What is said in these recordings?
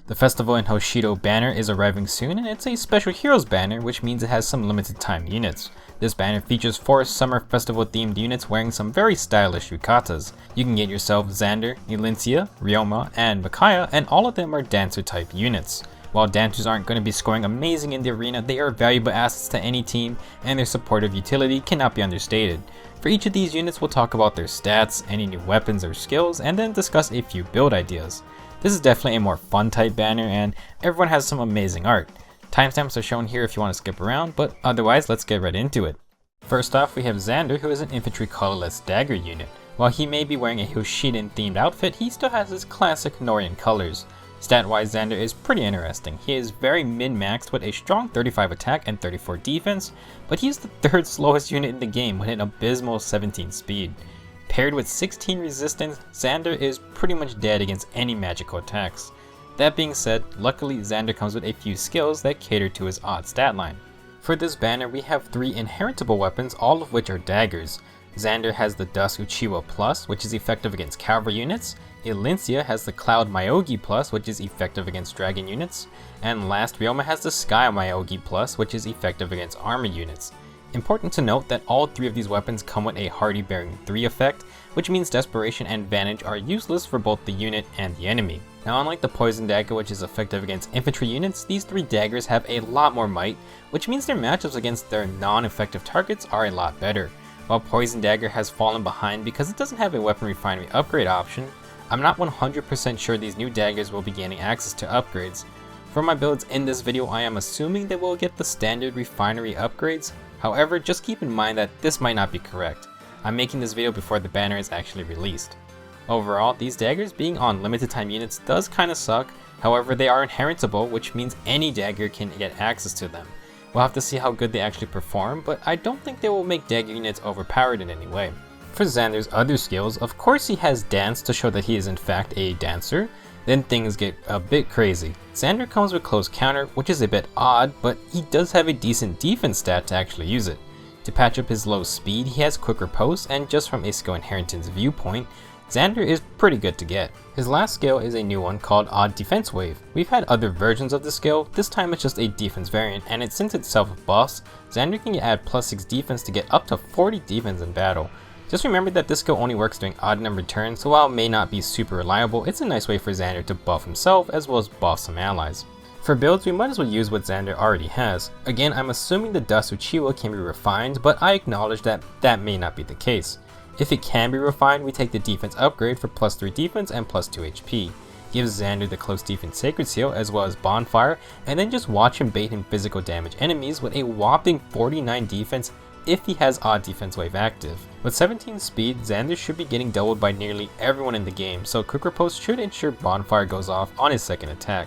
The festival in Hoshido Banner is arriving soon, and it's a special heroes banner, which means it has some limited time units. This banner features 4 summer festival themed units wearing some very stylish yukatas. You can get yourself Xander, Elincia, Ryoma, and Micaiah, and all of them are dancer type units. While dancers aren't going to be scoring amazing in the arena, they are valuable assets to any team, and their supportive utility cannot be understated. For each of these units, we'll talk about their stats, any new weapons or skills, and then discuss a few build ideas. This is definitely a more fun type banner, and everyone has some amazing art. Timestamps are shown here if you want to skip around, but otherwise let's get right into it. First off, we have Xander, who is an infantry colorless dagger unit. While he may be wearing a Hoshidan themed outfit, he still has his classic Norian colors. Stat-wise, Xander is pretty interesting. He is very min-maxed with a strong 35 attack and 34 defense, but he is the 3rd slowest unit in the game with an abysmal 17 speed. Paired with 16 resistance, Xander is pretty much dead against any magical attacks. That being said, luckily Xander comes with a few skills that cater to his odd stat line. For this banner, we have 3 inheritable weapons, all of which are daggers. Xander has the Dust Uchiwa Plus, which is effective against cavalry units. Elincia has the Cloud Myogi Plus, which is effective against dragon units. And last, Ryoma has the Sky Myogi Plus, which is effective against armor units. Important to note that all 3 of these weapons come with a Hardy Bearing 3 effect, which means Desperation and Vantage are useless for both the unit and the enemy. Now, unlike the Poison Dagger, which is effective against infantry units, these 3 daggers have a lot more might, which means their matchups against their non-effective targets are a lot better. While Poison Dagger has fallen behind because it doesn't have a weapon refinery upgrade option, I'm not 100% sure these new daggers will be gaining access to upgrades. For my builds in this video, I am assuming they will get the standard refinery upgrades. However, just keep in mind that this might not be correct. I'm making this video before the banner is actually released. Overall, these daggers being on limited time units does kinda suck. However, they are inheritable, which means any dagger can get access to them. We'll have to see how good they actually perform, but I don't think they will make dagger units overpowered in any way. For Xander's other skills, of course he has Dance to show that he is in fact a dancer. Then things get a bit crazy. Xander comes with Close Counter, which is a bit odd, but he does have a decent defense stat to actually use it. To patch up his low speed, he has Quick Riposte, and just from a skill inheritance viewpoint, Xander is pretty good to get. His last skill is a new one called Odd Defense Wave. We've had other versions of this skill, this time it's just a defense variant, and since it's self-buffs, Xander can add +6 defense to get up to 40 defense in battle. Just remember that this skill only works during odd numbered turns, so while it may not be super reliable, it's a nice way for Xander to buff himself as well as buff some allies. For builds, we might as well use what Xander already has. Again, I'm assuming the Dust Uchiwa can be refined, but I acknowledge that that may not be the case. If it can be refined, we take the defense upgrade for +3 defense and +2 HP. Gives Xander the Close Defense Sacred Seal as well as Bonfire, and then just watch him bait in physical damage enemies with a whopping 49 defense if he has Odd Defense Wave active. With 17 speed, Xander should be getting doubled by nearly everyone in the game, so Quick Riposte should ensure Bonfire goes off on his second attack.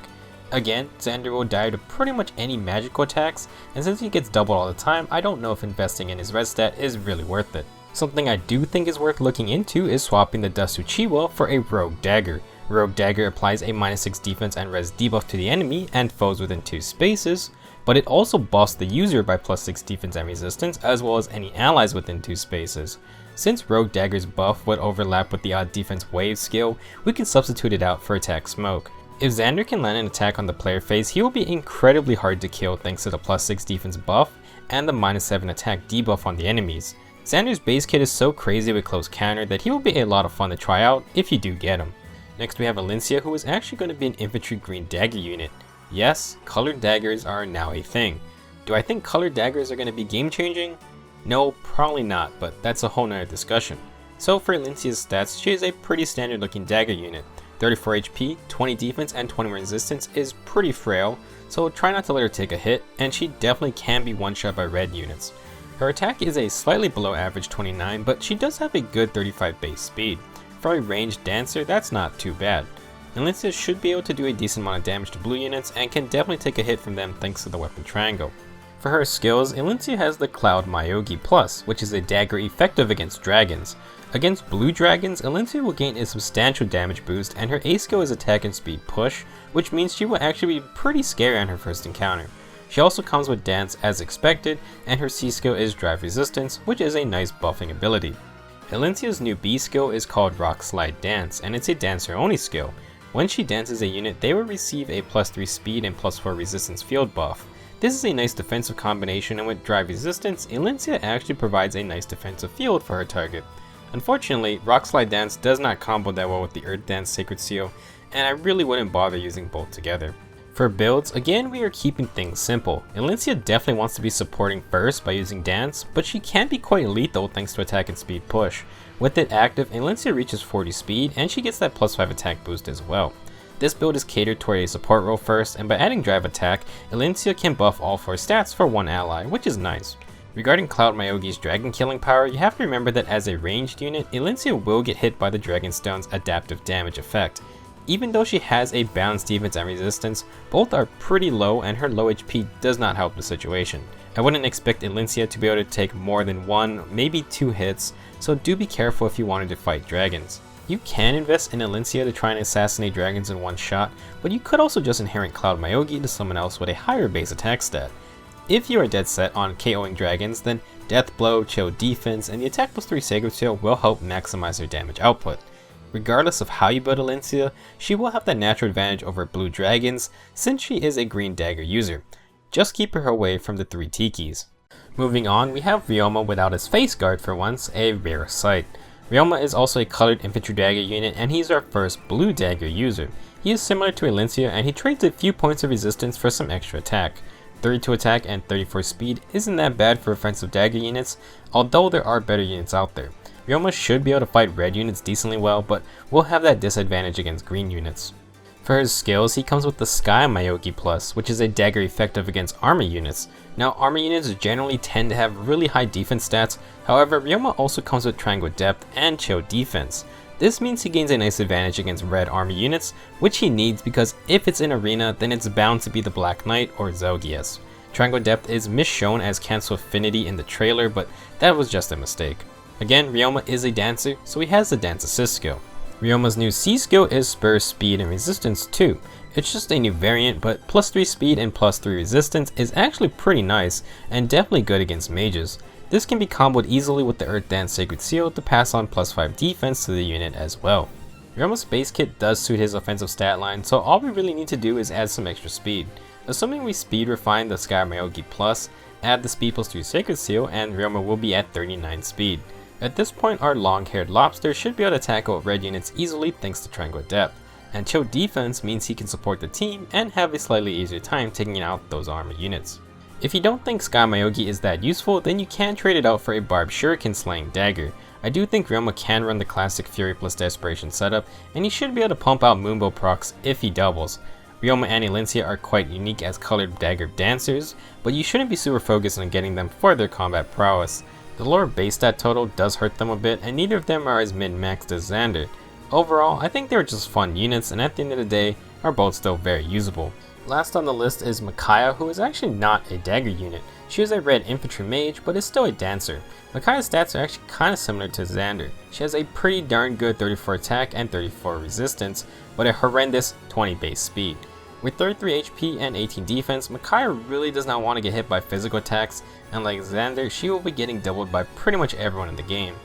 Again, Xander will die to pretty much any magical attacks, and since he gets doubled all the time, I don't know if investing in his red stat is really worth it. Something I do think is worth looking into is swapping the Dust Uchiwa for a Rogue Dagger. Rogue Dagger applies a -6 defense and res debuff to the enemy and foes within 2 spaces, but it also buffs the user by +6 defense and resistance as well as any allies within 2 spaces. Since Rogue Dagger's buff would overlap with the Odd Defense Wave skill, we can substitute it out for Attack Smoke. If Xander can land an attack on the player phase, he will be incredibly hard to kill thanks to the +6 defense buff and the -7 attack debuff on the enemies. Xander's base kit is so crazy with Close Counter that he will be a lot of fun to try out if you do get him. Next we have Elincia, who is actually going to be an infantry green dagger unit. Yes, colored daggers are now a thing. Do I think colored daggers are going to be game changing? No, probably not, but that's a whole nother discussion. So for Elincia's stats, she is a pretty standard looking dagger unit. 34 HP, 20 defense, and 21 resistance is pretty frail, so try not to let her take a hit, and she definitely can be one-shot by red units. Her attack is a slightly below average 29, but she does have a good 35 base speed. For a ranged dancer, that's not too bad. Elincia should be able to do a decent amount of damage to blue units and can definitely take a hit from them thanks to the weapon triangle. For her skills, Elincia has the Cloud Myogi Plus, which is a dagger effective against dragons. Against blue dragons, Elincia will gain a substantial damage boost, and her A skill is Attack and Speed Push, which means she will actually be pretty scary on her first encounter. She also comes with Dance as expected, and her C skill is Drive Resistance, which is a nice buffing ability. Elincia's new B skill is called Rock Slide Dance, and it's a dancer only skill. When she dances a unit, they will receive a +3 speed and +4 resistance field buff. This is a nice defensive combination, and with drive resistance, Elincia actually provides a nice defensive field for her target. Unfortunately, Rock Slide Dance does not combo that well with the Earth Dance Sacred Seal, and I really wouldn't bother using both together. For builds, again we are keeping things simple. Elincia definitely wants to be supporting first by using Dance, but she can be quite lethal thanks to attack and speed push. With it active, Elincia reaches 40 speed and she gets that +5 attack boost as well. This build is catered toward a support role first, and by adding drive attack, Elincia can buff all 4 stats for one ally, which is nice. Regarding Cloud Myogi's dragon killing power, you have to remember that as a ranged unit, Elincia will get hit by the Dragon Stone's adaptive damage effect. Even though she has a balanced defense and resistance, both are pretty low and her low HP does not help the situation. I wouldn't expect Elincia to be able to take more than 1, maybe 2 hits, so do be careful if you wanted to fight dragons. You can invest in Elincia to try and assassinate dragons in one shot, but you could also just inherit Cloud Myogi to someone else with a higher base attack stat. If you are dead set on KOing dragons, then Death Blow, Chill Defense, and the Attack +3 Sacred Seal will help maximize her damage output. Regardless of how you build Elincia, she will have that natural advantage over blue dragons since she is a green dagger user. Just keep her away from the 3 Tikis. Moving on, we have Ryoma without his face guard for once, a rare sight. Ryoma is also a colored infantry dagger unit, and he's our first blue dagger user. He is similar to Elincia, and he trades a few points of resistance for some extra attack. 32 attack and 34 speed isn't that bad for offensive dagger units, although there are better units out there. Ryoma should be able to fight red units decently well, but will have that disadvantage against green units. For his skills, he comes with the Sky Myogi Plus, which is a dagger effective against armor units. Now, armor units generally tend to have really high defense stats, however, Ryoma also comes with Triangle Depth and Chill Defense. This means he gains a nice advantage against red armor units, which he needs because if it's in arena, then it's bound to be the Black Knight or Zelgius. Triangle Depth is misshown as Cancel Affinity in the trailer, but that was just a mistake. Again, Ryoma is a dancer, so he has the Dance Assist skill. Ryoma's new C skill is Spur Speed and Resistance 2. It's just a new variant, but +3 speed and +3 resistance is actually pretty nice, and definitely good against mages. This can be comboed easily with the Earth Dance Sacred Seal to pass on +5 defense to the unit as well. Ryoma's base kit does suit his offensive stat line, so all we really need to do is add some extra speed. Assuming we speed refine the Sky Myogi Plus, add the speed +3 Sacred Seal, and Ryoma will be at 39 speed. At this point, our long-haired lobster should be able to tackle red units easily thanks to Triangle Depth, and Chill Defense means he can support the team and have a slightly easier time taking out those armor units. If you don't think Sky Myogi is that useful, then you can trade it out for a Barbed Shuriken Slaying Dagger. I do think Ryoma can run the classic Fury plus Desperation setup, and he should be able to pump out Moonbow procs if he doubles. Ryoma and Elincia are quite unique as colored dagger dancers, but you shouldn't be super focused on getting them for their combat prowess. The lower base stat total does hurt them a bit, and neither of them are as min-maxed as Xander. Overall, I think they're just fun units, and at the end of the day, are both still very usable. Last on the list is Micaiah, who is actually not a dagger unit. She is a red infantry mage, but is still a dancer. Micaiah's stats are actually kinda similar to Xander. She has a pretty darn good 34 attack and 34 resistance, but a horrendous 20 base speed. With 33 HP and 18 defense, Micaiah really does not want to get hit by physical attacks, and like Xander, she will be getting doubled by pretty much everyone in the game.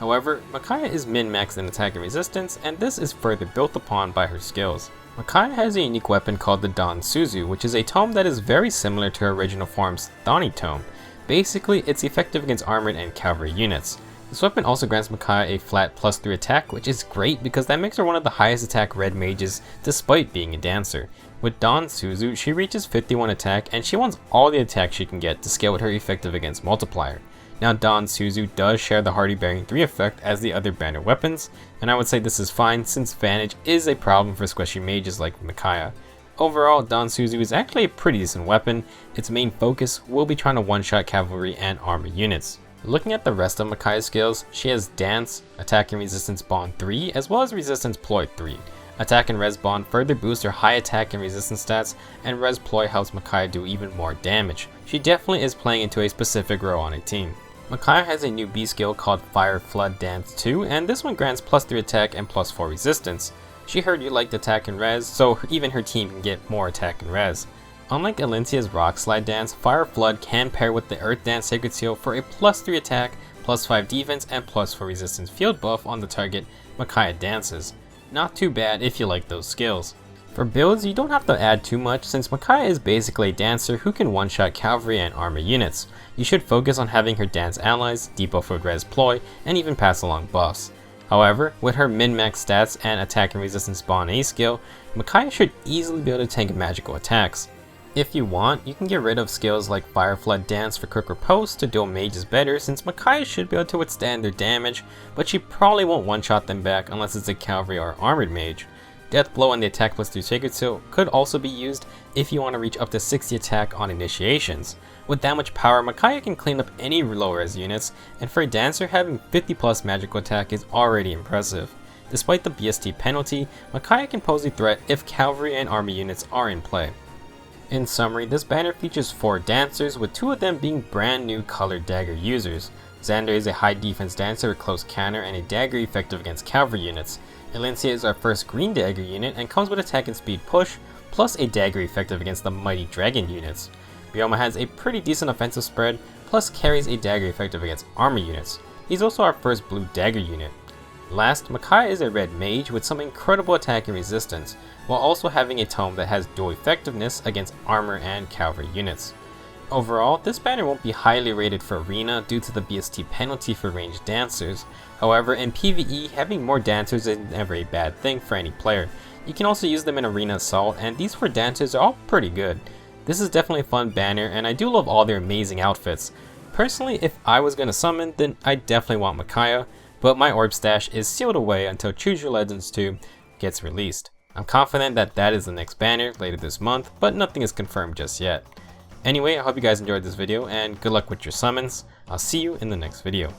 However, Micaiah is min-maxed in attack and resistance, and this is further built upon by her skills. Micaiah has a unique weapon called the Dan Suzu, which is a tome that is very similar to her original form's Thani tome. Basically, it's effective against armored and cavalry units. This weapon also grants Micaiah a flat +3 attack, which is great because that makes her one of the highest attack red mages despite being a dancer. With Dan Suzu, she reaches 51 attack and she wants all the attack she can get to scale with her effective against multiplier. Now Dan Suzu does share the Hardy Bearing 3 effect as the other banner weapons, and I would say this is fine since Vantage is a problem for squishy mages like Micaiah. Overall, Dan Suzu is actually a pretty decent weapon. Its main focus will be trying to one-shot cavalry and armor units. Looking at the rest of Micaiah's skills, she has Dance, Attack and Resistance Bond 3, as well as Resistance Ploy 3. Attack and Res Bond further boost her high attack and resistance stats, and Res Ploy helps Micaiah do even more damage. She definitely is playing into a specific role on a team. Micaiah has a new B skill called Fire Flood Dance 2, and this one grants +3 attack and +4 resistance. She heard you liked attack and res, so even her team can get more attack and res. Unlike Elincia's Rock Slide Dance, Fire Flood can pair with the Earth Dance Sacred Seal for a +3 attack, +5 defense, and +4 resistance field buff on the target Micaiah dances. not too bad if you like those skills. For builds, you don't have to add too much since Micaiah is basically a dancer who can one-shot cavalry and armor units. You should focus on having her dance allies, debuff with res ploy, and even pass along buffs. However, with her min-max stats and attack and resistance spawn A skill, Micaiah should easily be able to tank magical attacks. If you want, you can get rid of skills like Fire Flood Dance for quick riposte to dual mages better since Micaiah should be able to withstand their damage, but she probably won't one-shot them back unless it's a cavalry or armored mage. Death Blow and the attack plus 2 Sacred Seal could also be used if you want to reach up to 60 attack on initiations. With that much power, Micaiah can clean up any low res units, and for a dancer, having 50 plus magical attack is already impressive. Despite the BST penalty, Micaiah can pose a threat if cavalry and army units are in play. In summary, this banner features 4 dancers, with 2 of them being brand new colored dagger users. Xander is a high defense dancer with close counter and a dagger effective against cavalry units. Elincia is our first green dagger unit and comes with attack and speed push, plus a dagger effective against the mighty dragon units. Ryoma has a pretty decent offensive spread, plus carries a dagger effective against armor units. He's also our first blue dagger unit. Last, Micaiah is a red mage with some incredible attack and resistance, while also having a tome that has dual effectiveness against armor and cavalry units. Overall, this banner won't be highly rated for arena due to the BST penalty for ranged dancers. However, in PvE, having more dancers is never a bad thing for any player. You can also use them in arena assault, and these 4 dancers are all pretty good. This is definitely a fun banner, and I do love all their amazing outfits. Personally, if I was going to summon, then I definitely want Micaiah, but my orb stash is sealed away until Choose Your Legends 2 gets released. I'm confident that that is the next banner later this month, but nothing is confirmed just yet. Anyway, I hope you guys enjoyed this video, and good luck with your summons. I'll see you in the next video.